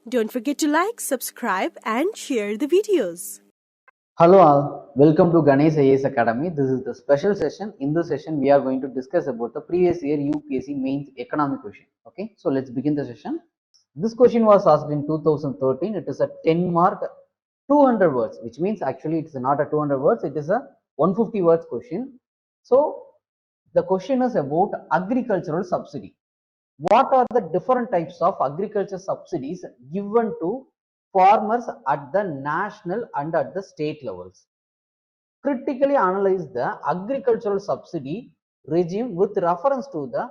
Don't forget to like, subscribe and share the videos. Hello all, welcome to Ganesh IAS Academy. This is the special session. In this session, we are going to discuss about the previous year UPSC Mains economic question. Okay, so let's begin the session. This question was asked in 2013. It is a 10 mark, 200 words, which means actually it is not a 200 words, it is a 150 words question. So the question is about agricultural subsidy. What are the different types of agriculture subsidies given to farmers at the national and at the state levels? Critically analyze the agricultural subsidy regime with reference to the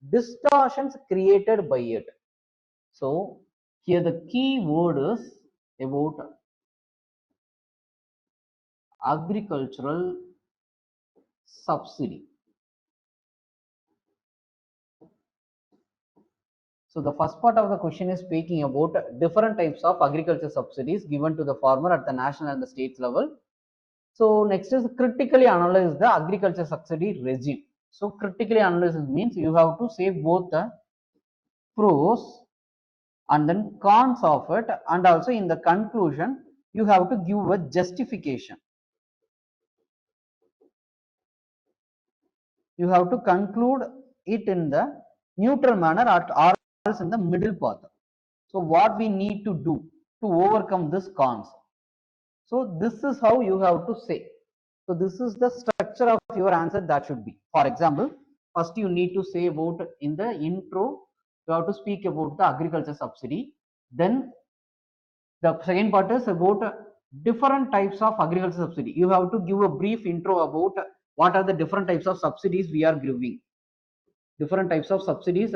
distortions created by it. So here the key word is about agricultural subsidy. So the first part of the question is speaking about different types of agriculture subsidies given to the farmer at the national and the state level. So next is critically analyze the agriculture subsidy regime. So critically analysis means you have to say both the pros and then cons of it, and also in the conclusion you have to give a justification. You have to conclude it in the neutral manner or else in the middle path. So what we need to do to overcome this cons. So this is how you have to say. So this is the structure of your answer that should be. For example, first you need to say about in the intro, you have to speak about the agriculture subsidy. Then the second part is about different types of agriculture subsidy. You have to give a brief intro about what are the different types of subsidies we are giving. Different types of subsidies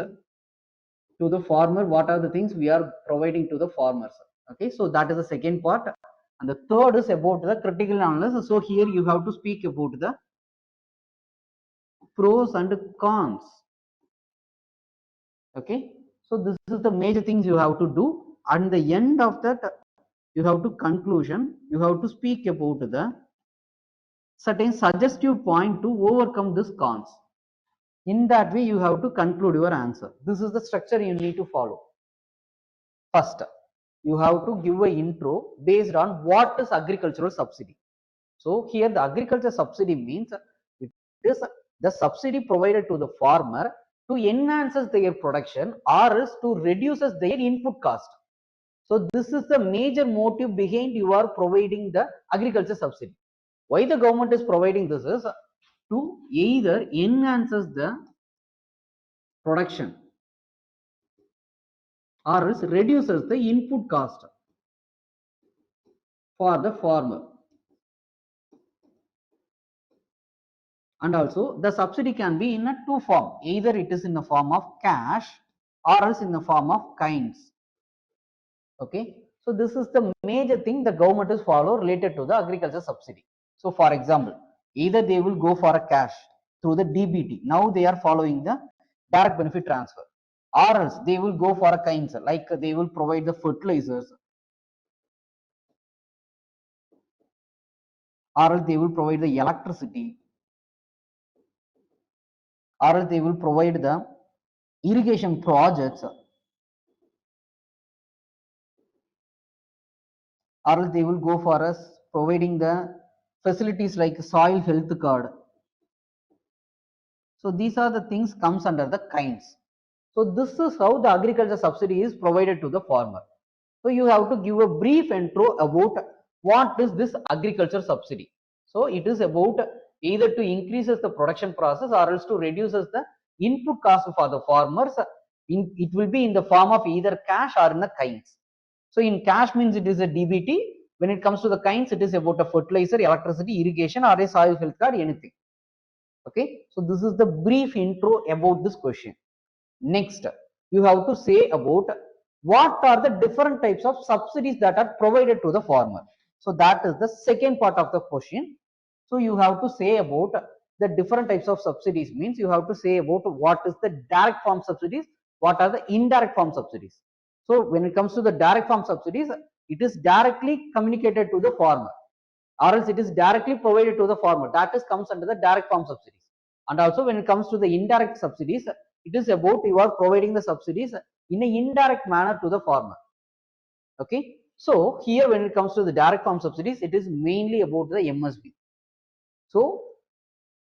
to the farmer, what are the things we are providing to the farmers. Okay, so that is the second part. And the third is about the critical analysis. So here you have to speak about the pros and cons. Okay, so this is the major things you have to do. And the end of that, you have to conclusion, you have to speak about the certain suggestive point to overcome this cons. In that way, you have to conclude your answer. This is the structure you need to follow. First, you have to give an intro based on what is agricultural subsidy. So here the agriculture subsidy means it is the subsidy provided to the farmer to enhances their production or is to reduces their input cost. So this is the major motive behind you are providing the agriculture subsidy. Why the government is providing this is to either enhances the production or else reduces the input cost for the farmer. And also the subsidy can be in a two form, either it is in the form of cash or else in the form of kinds. Okay, so this is the major thing the government is follow related to the agriculture subsidy. So for example, either they will go for a cash through the DBT, now they are following the direct benefit transfer, or else they will go for a kinds, like they will provide the fertilizers, or else they will provide the electricity, or else they will provide the irrigation projects, or else they will go for us providing the facilities like soil health card. So these are the things comes under the kinds. So this is how the agriculture subsidy is provided to the farmer. So you have to give a brief intro about what is this agriculture subsidy. So it is about either to increases the production process or else to reduces the input cost for the farmers. It will be in the form of either cash or in the kinds. So in cash means it is a DBT. When it comes to the kinds, it is about a fertilizer, electricity, irrigation, or a soil health card, anything. Okay, so this is the brief intro about this question. Next, you have to say about what are the different types of subsidies that are provided to the farmer. So that is the second part of the question. So you have to say about the different types of subsidies, means you have to say about what is the direct farm subsidies, what are the indirect farm subsidies. So when it comes to the direct farm subsidies, it is directly communicated to the farmer, or else it is directly provided to the farmer. That is comes under the direct farm subsidies. And also when it comes to the indirect subsidies, it is about you are providing the subsidies in an indirect manner to the farmer. Okay. So here when it comes to the direct farm subsidies, it is mainly about the MSB. So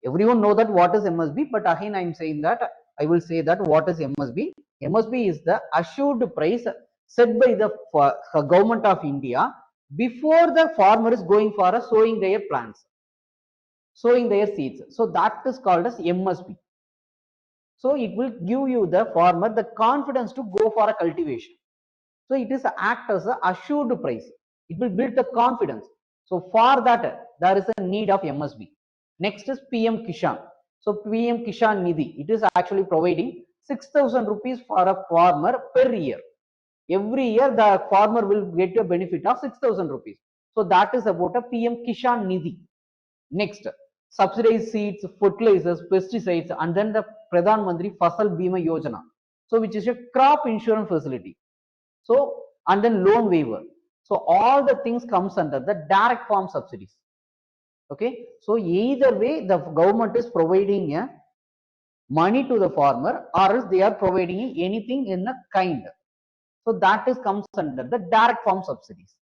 everyone know that what is MSB, but again I am saying that I will say that what is MSB. MSB is the assured price set by the government of India before the farmer is going for a sowing their plants, sowing their seeds. So that is called as MSB. So it will give you the farmer the confidence to go for a cultivation. So it is act as a assured price. It will build the confidence. So for that there is a need of MSB. Next is PM Kishan. So PM Kishan Nidhi, it is actually providing 6,000 rupees for a farmer per year. Every year the farmer will get a benefit of 6,000 rupees. So that is about a PM Kishan Nidhi. Next, subsidized seeds, fertilizers, pesticides, and then the Pradhan Mantri Fasal Bima Yojana. So which is a crop insurance facility. So and then loan waiver. So all the things comes under the direct farm subsidies. Okay. So either way the government is providing a money to the farmer or else they are providing anything in a kind. So that is comes under the direct farm subsidies.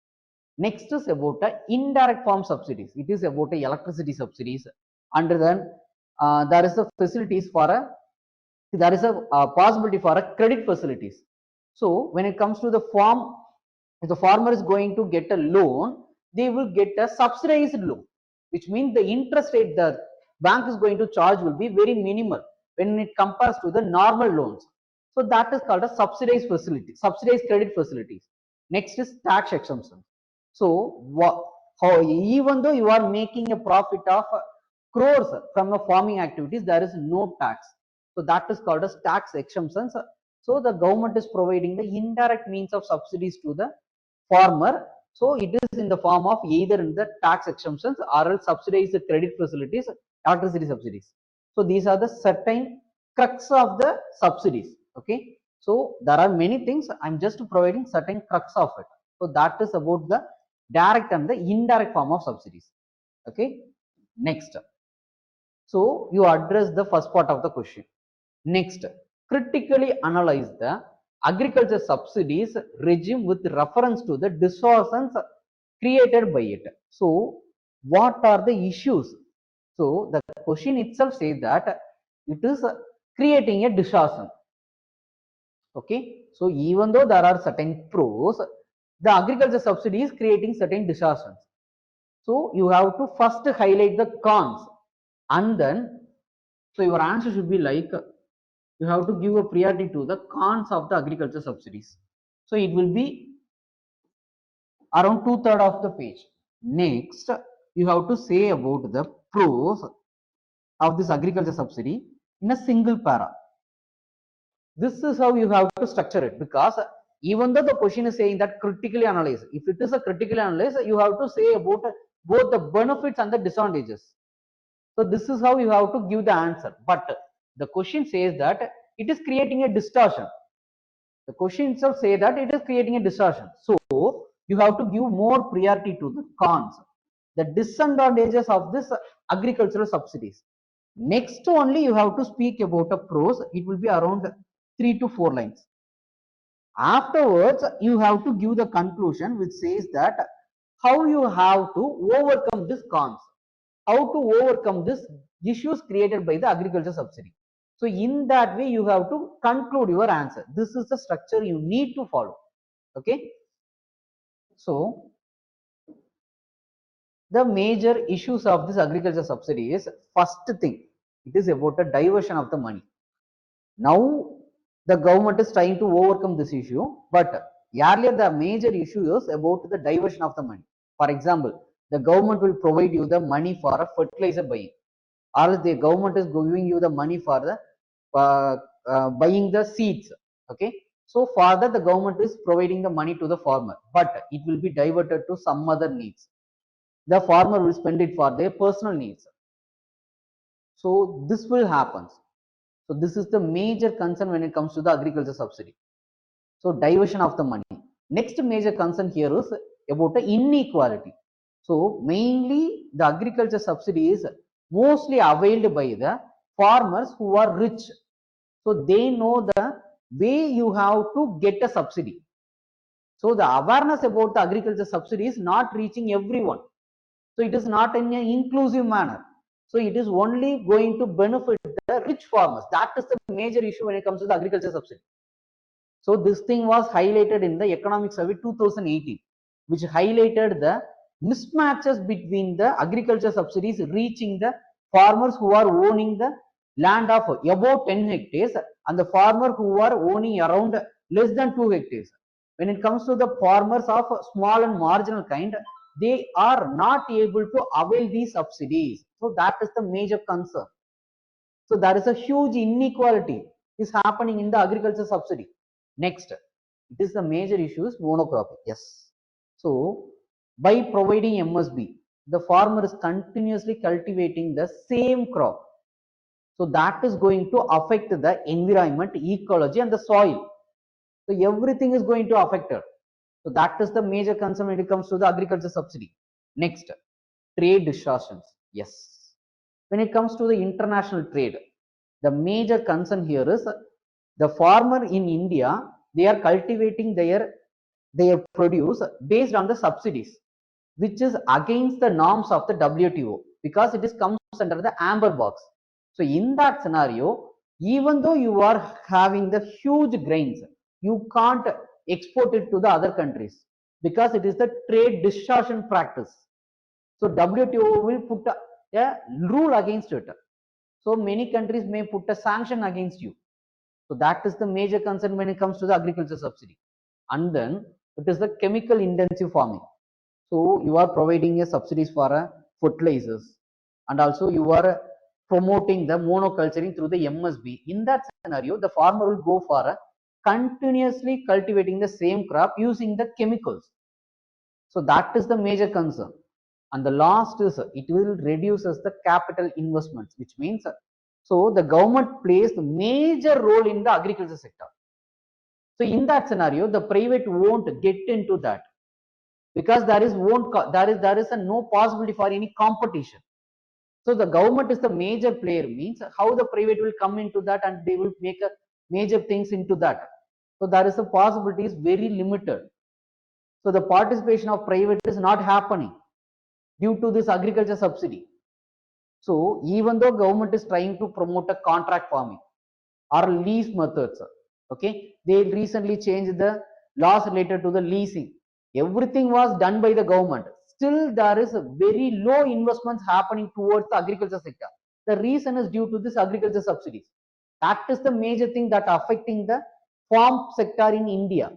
Next is about the indirect farm subsidies. It is about the electricity subsidies. And then there is a facilities for a there is a possibility for a credit facilities. So when it comes to the farm, if the farmer is going to get a loan, they will get a subsidized loan, which means the interest rate the bank is going to charge will be very minimal when it compares to the normal loans. So that is called a subsidized facility, subsidized credit facilities. Next is tax exemption. So even though you are making a profit of crores from the farming activities, there is no tax. So that is called as tax exemptions. So the government is providing the indirect means of subsidies to the farmer. So it is in the form of either in the tax exemptions or else subsidized credit facilities, electricity subsidies. So these are the certain crux of the subsidies. Okay. So there are many things. I'm just providing certain crux of it. So that is about the direct and the indirect form of subsidies. Okay. Next. So you address the first part of the question. Next, critically analyze the agriculture subsidies regime with reference to the distortions created by it. So what are the issues? So the question itself says that it is creating a distortion. Okay. So even though there are certain pros, the agriculture subsidy is creating certain distortions. So you have to first highlight the cons and then, so your answer should be like, you have to give a priority to the cons of the agriculture subsidies. So it will be around 2/3 of the page. Next, you have to say about the pros of this agriculture subsidy in a single para. This is how you have to structure it, because even though the question is saying that critically analyze, if it is a critical analysis, you have to say about both the benefits and the disadvantages. So this is how you have to give the answer. But the question says that it is creating a distortion. The question itself says that it is creating a distortion. So you have to give more priority to the cons, the disadvantages of this agricultural subsidies. Next only you have to speak about a pros. It will be around 3 to 4 lines. Afterwards, you have to give the conclusion which says that how you have to overcome this cons, how to overcome this issues created by the agriculture subsidy. So in that way, you have to conclude your answer. This is the structure you need to follow. Okay. So the major issues of this agriculture subsidy is, first thing, it is about the diversion of the money. Now the government is trying to overcome this issue, but earlier the major issue is about the diversion of the money. For example, the government will provide you the money for a fertilizer buying, or the government is giving you the money for the buying the seeds. Okay. So for that the government is providing the money to the farmer, but it will be diverted to some other needs. The farmer will spend it for their personal needs. So this will happen. So this is the major concern when it comes to the agriculture subsidy. So diversion of the money. Next major concern here is about the inequality. So mainly the agriculture subsidy is mostly availed by the farmers who are rich. So they know the way you have to get a subsidy. So the awareness about the agriculture subsidy is not reaching everyone. So it is not in an inclusive manner. So it is only going to benefit the rich farmers. That is the major issue when it comes to the agriculture subsidy. So this thing was highlighted in the Economic Survey 2018, which highlighted the mismatches between the agriculture subsidies reaching the farmers who are owning the land of above 10 hectares and the farmer who are owning around less than 2 hectares. When it comes to the farmers of small and marginal kind, they are not able to avail these subsidies. So that is the major concern. So there is a huge inequality is happening in the agriculture subsidy. Next, it is the major issue is monocropping. Yes. So by providing MSB, the farmer is continuously cultivating the same crop. So that is going to affect the environment, ecology, and the soil. So everything is going to affect it. So that is the major concern when it comes to the agriculture subsidy. Next, trade distortions. Yes. When it comes to the international trade, the major concern here is the farmer in India, they are cultivating their produce based on the subsidies, which is against the norms of the WTO because it is comes under the amber box. So in that scenario, even though you are having the huge grains, you can't export it to the other countries because it is the trade distortion practice. So WTO will put a rule against it. So many countries may put a sanction against you. So that is the major concern when it comes to the agriculture subsidy. And then it is the chemical intensive farming. So you are providing a subsidies for fertilizers, and also you are promoting the monoculturing through the MSB. In that scenario, the farmer will go for continuously cultivating the same crop using the chemicals. So that is the major concern. And the last is it will reduce the capital investments, which means so the government plays the major role in the agriculture sector. So in that scenario, the private won't get into that because there is a no possibility for any competition. So the government is the major player, means how the private will come into that and they will make a major things into that. So there is a possibility is very limited. So the participation of private is not happening due to this agriculture subsidy. So even though government is trying to promote a contract farming or lease methods, okay, they recently changed the laws related to the leasing. Everything was done by the government. Still, there is a very low investments happening towards the agriculture sector. The reason is due to this agriculture subsidies. That is the major thing that affecting the farm sector in India.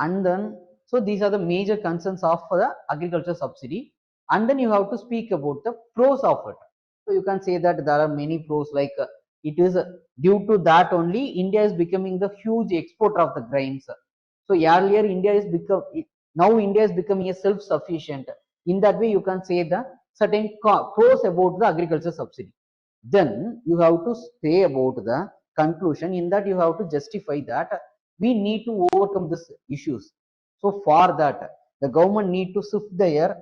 And then, so these are the major concerns of the agriculture subsidy. And then you have to speak about the pros of it. So you can say that there are many pros, like it is due to that only India is becoming the huge exporter of the grains. So earlier India is now India is becoming a self-sufficient. In that way, you can say the certain pros about the agriculture subsidy. Then you have to say about the conclusion. In that you have to justify that we need to overcome these issues. So for that, the government need to shift their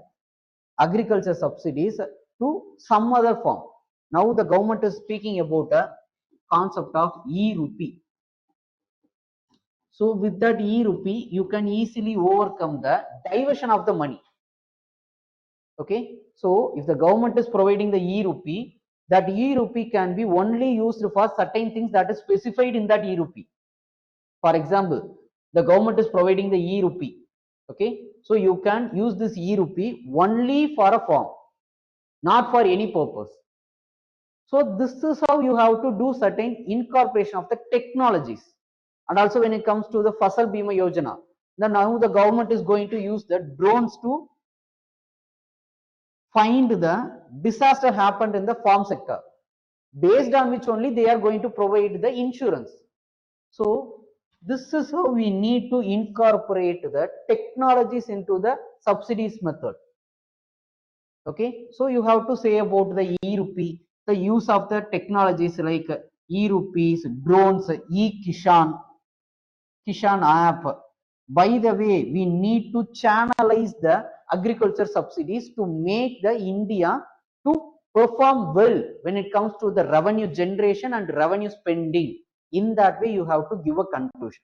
agriculture subsidies to some other form. Now the government is speaking about a concept of e-rupee. So with that e-rupee, you can easily overcome the diversion of the money. Okay, so if the government is providing the e-rupee, that e-rupee can be only used for certain things that is specified in that e-rupee. For example, the government is providing the e-rupee. Okay, so you can use this e-rupee only for a form, not for any purpose. So this is how you have to do certain incorporation of the technologies. And also when it comes to the Fasal Bima Yojana, then now the government is going to use the drones to find the disaster happened in the farm sector, based on which only they are going to provide the insurance. So this is how we need to incorporate the technologies into the subsidies method. Okay, so you have to say about the e-rupee, the use of the technologies like e-rupees, drones, e-Kishan app. By the way, we need to channelize the agriculture subsidies to make the India to perform well when it comes to the revenue generation and revenue spending. In that way, you have to give a conclusion.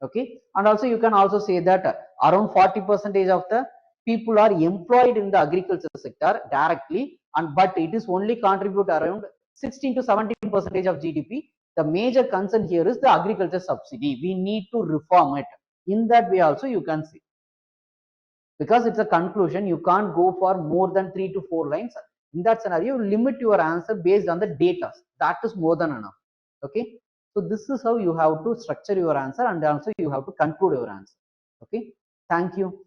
Okay, and also you can also say that around 40% of the people are employed in the agriculture sector directly, and but it is only contribute around 16 to 17% of GDP. The major concern here is the agriculture subsidy. We need to reform it. In that way also you can see, because it's a conclusion, you can't go for more than 3 to 4 lines. In that scenario, limit your answer based on the data. That is more than enough. Okay, so this is how you have to structure your answer, and also you have to conclude your answer. Okay, thank you.